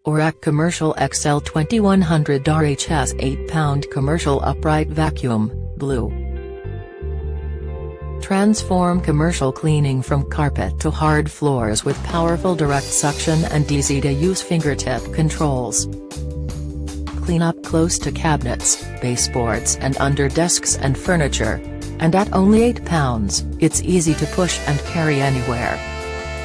Oreck Commercial XL2100RHS 8-pound commercial upright vacuum, blue. Transform commercial cleaning from carpet to hard floors with powerful direct suction and easy-to-use fingertip controls. Clean up close to cabinets, baseboards and under desks and furniture. And at only 8 pounds, it's easy to push and carry anywhere.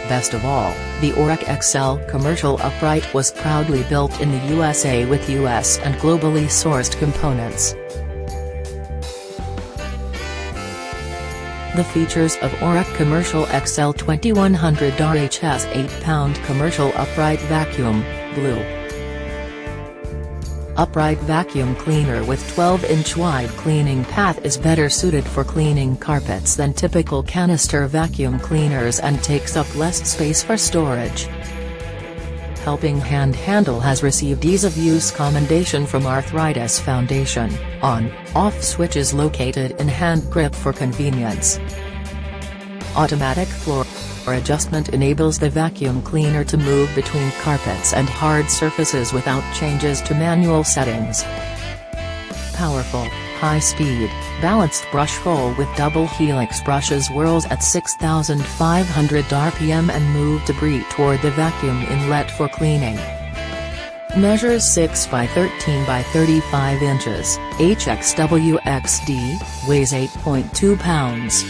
Best of all, the Oreck XL Commercial Upright was proudly built in the USA with US and globally sourced components. The features of Oreck Commercial XL2100RHS 8-pound commercial upright vacuum, blue. Upright vacuum cleaner with 12-inch wide cleaning path is better suited for cleaning carpets than typical canister vacuum cleaners and takes up less space for storage. Helping Hand Handle has received Ease-of-Use Commendation from Arthritis Foundation. On/off switches located in hand grip for convenience. Automatic floor adjustment enables the vacuum cleaner to move between carpets and hard surfaces without changes to manual settings. Powerful, high-speed, balanced brush roll with double helix brushes whirls at 6,500 RPM and move debris toward the vacuum inlet for cleaning. Measures 6 by 13 by 35 inches, HXWXD, weighs 8.2 pounds.